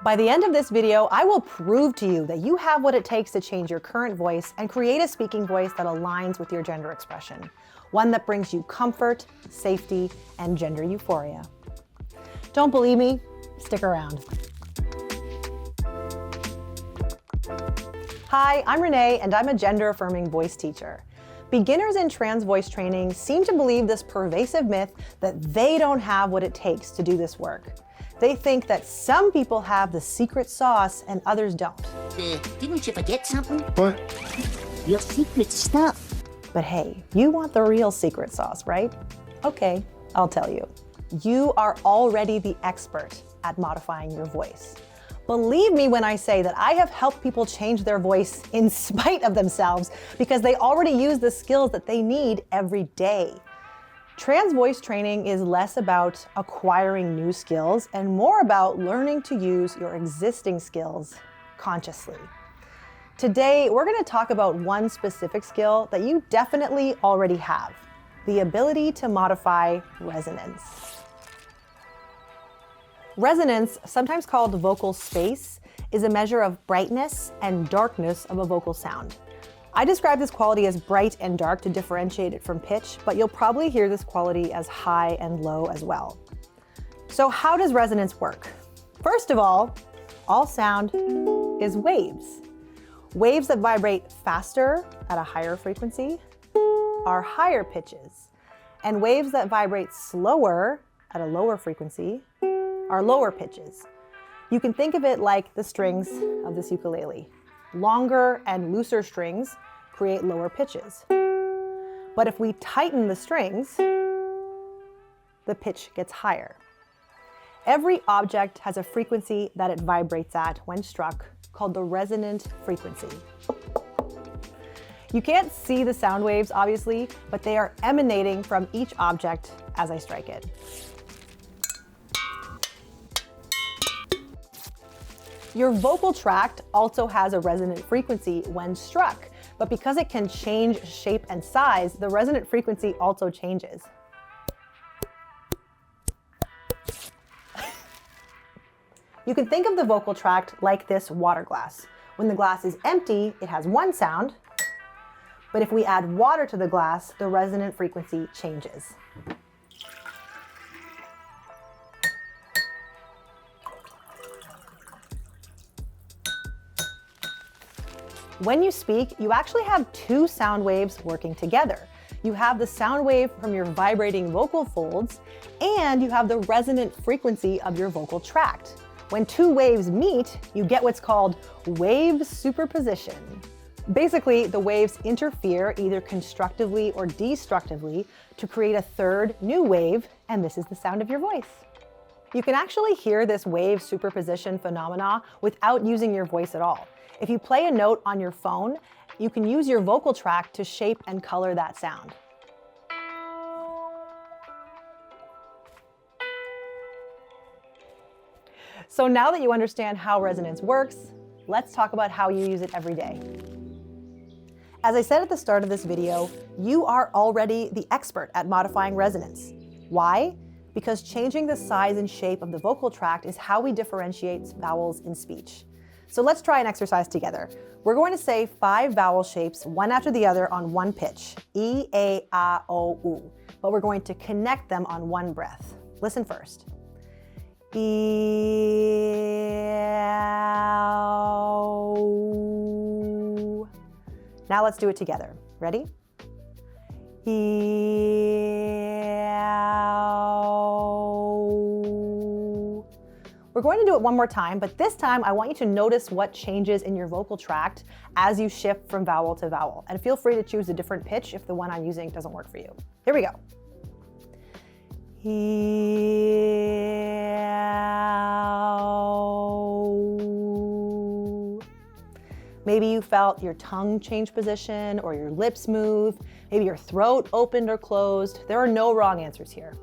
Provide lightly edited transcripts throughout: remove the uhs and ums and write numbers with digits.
By the end of this video, I will prove to you that you have what it takes to change your current voice and create a speaking voice that aligns with your gender expression. One that brings you comfort, safety, and gender euphoria. Don't believe me? Stick around. Hi, I'm Renee, and I'm a gender-affirming voice teacher. Beginners in trans voice training seem to believe this pervasive myth that they don't have what it takes to do this work. They think that some people have the secret sauce and others don't. Didn't you forget something? What? Your secret stuff. But hey, you want the real secret sauce, right? Okay, I'll tell you. You are already the expert at modifying your voice. Believe me when I say that I have helped people change their voice in spite of themselves because they already use the skills that they need every day. Trans voice training is less about acquiring new skills and more about learning to use your existing skills consciously. Today, we're going to talk about one specific skill that you definitely already have, the ability to modify resonance. Resonance, sometimes called vocal space, is a measure of brightness and darkness of a vocal sound. I describe this quality as bright and dark to differentiate it from pitch, but you'll probably hear this quality as high and low as well. So how does resonance work? First of all sound is waves. Waves that vibrate faster at a higher frequency are higher pitches, and waves that vibrate slower at a lower frequency are lower pitches. You can think of it like the strings of this ukulele. Longer and looser strings create lower pitches. But if we tighten the strings, the pitch gets higher. Every object has a frequency that it vibrates at when struck, called the resonant frequency. You can't see the sound waves, obviously, but they are emanating from each object as I strike it. Your vocal tract also has a resonant frequency when struck, but because it can change shape and size, the resonant frequency also changes. You can think of the vocal tract like this water glass. When the glass is empty, it has one sound, but if we add water to the glass, the resonant frequency changes. When you speak, you actually have two sound waves working together. You have the sound wave from your vibrating vocal folds, and you have the resonant frequency of your vocal tract. When two waves meet, you get what's called wave superposition. Basically, the waves interfere either constructively or destructively to create a third new wave, and this is the sound of your voice. You can actually hear this wave superposition phenomena without using your voice at all. If you play a note on your phone, you can use your vocal tract to shape and color that sound. So now that you understand how resonance works, let's talk about how you use it every day. As I said at the start of this video, you are already the expert at modifying resonance. Why? Because changing the size and shape of the vocal tract is how we differentiate vowels in speech. So let's try an exercise together. We're going to say 5 vowel shapes, one after the other on one pitch, E, A, A, O, U, but we're going to connect them on one breath. Listen first. E-ow. Now let's do it together. Ready? E-ow. We're going to do it one more time, but this time I want you to notice what changes in your vocal tract as you shift from vowel to vowel. And feel free to choose a different pitch if the one I'm using doesn't work for you. Here we go. Maybe you felt your tongue change position or your lips move. Maybe your throat opened or closed. There are no wrong answers here.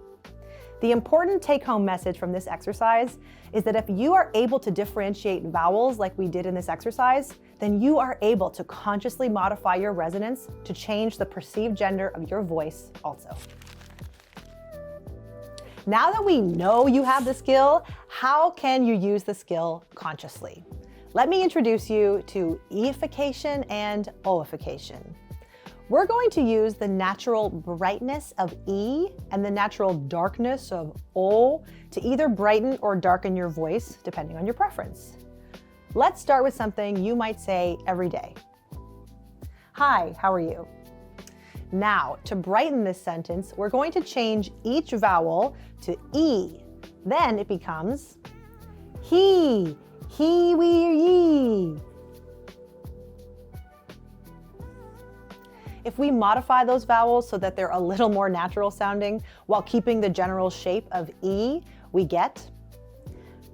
The important take-home message from this exercise is that if you are able to differentiate vowels like we did in this exercise, then you are able to consciously modify your resonance to change the perceived gender of your voice also. Now that we know you have the skill, how can you use the skill consciously? Let me introduce you to Ee-ification and Oh-ification. We're going to use the natural brightness of E and the natural darkness of O to either brighten or darken your voice, depending on your preference. Let's start with something you might say every day. Hi, how are you? Now, to brighten this sentence, we're going to change each vowel to E. Then it becomes he, we, ye. If we modify those vowels so that they're a little more natural sounding while keeping the general shape of E, we get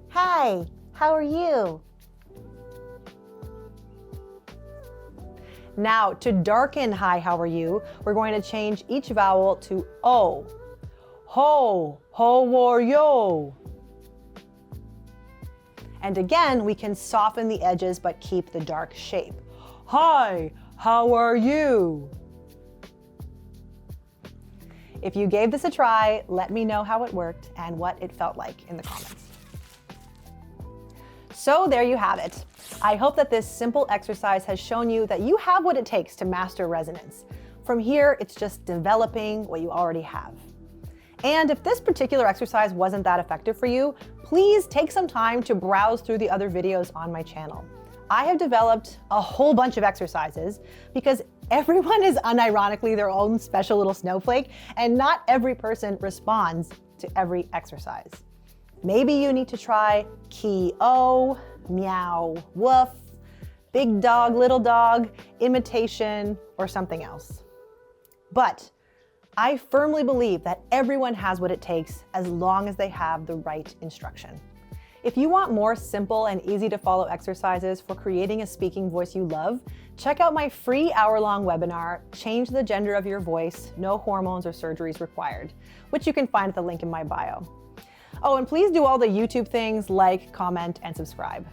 hi, how are you? Now, to darken hi, how are you, we're going to change each vowel to O. Ho, are yo. And again, we can soften the edges but keep the dark shape. Hi, how are you? If you gave this a try, let me know how it worked and what it felt like in the comments. So there you have it. I hope that this simple exercise has shown you that you have what it takes to master resonance. From here, it's just developing what you already have. And if this particular exercise wasn't that effective for you, please take some time to browse through the other videos on my channel. I have developed a whole bunch of exercises because everyone is unironically their own special little snowflake, and not every person responds to every exercise. Maybe you need to try key O, meow, woof, big dog, little dog, imitation, or something else. But I firmly believe that everyone has what it takes as long as they have the right instruction. If you want more simple and easy to follow exercises for creating a speaking voice you love, check out my free hour-long webinar, Change the Gender of Your Voice, No Hormones or Surgeries Required, which you can find at the link in my bio. Oh, and please do all the YouTube things, like, comment, and subscribe.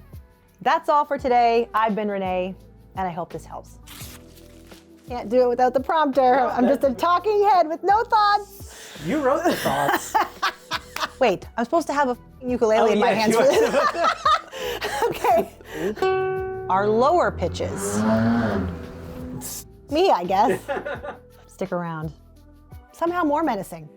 That's all for today. I've been Renee, and I hope this helps. Can't do it without the prompter. I'm just a talking head with no thoughts. You wrote the thoughts. Wait, I'm supposed to have a ukulele in my hands for this. Okay. Our lower pitches. Me, I guess. Stick around. Somehow more menacing.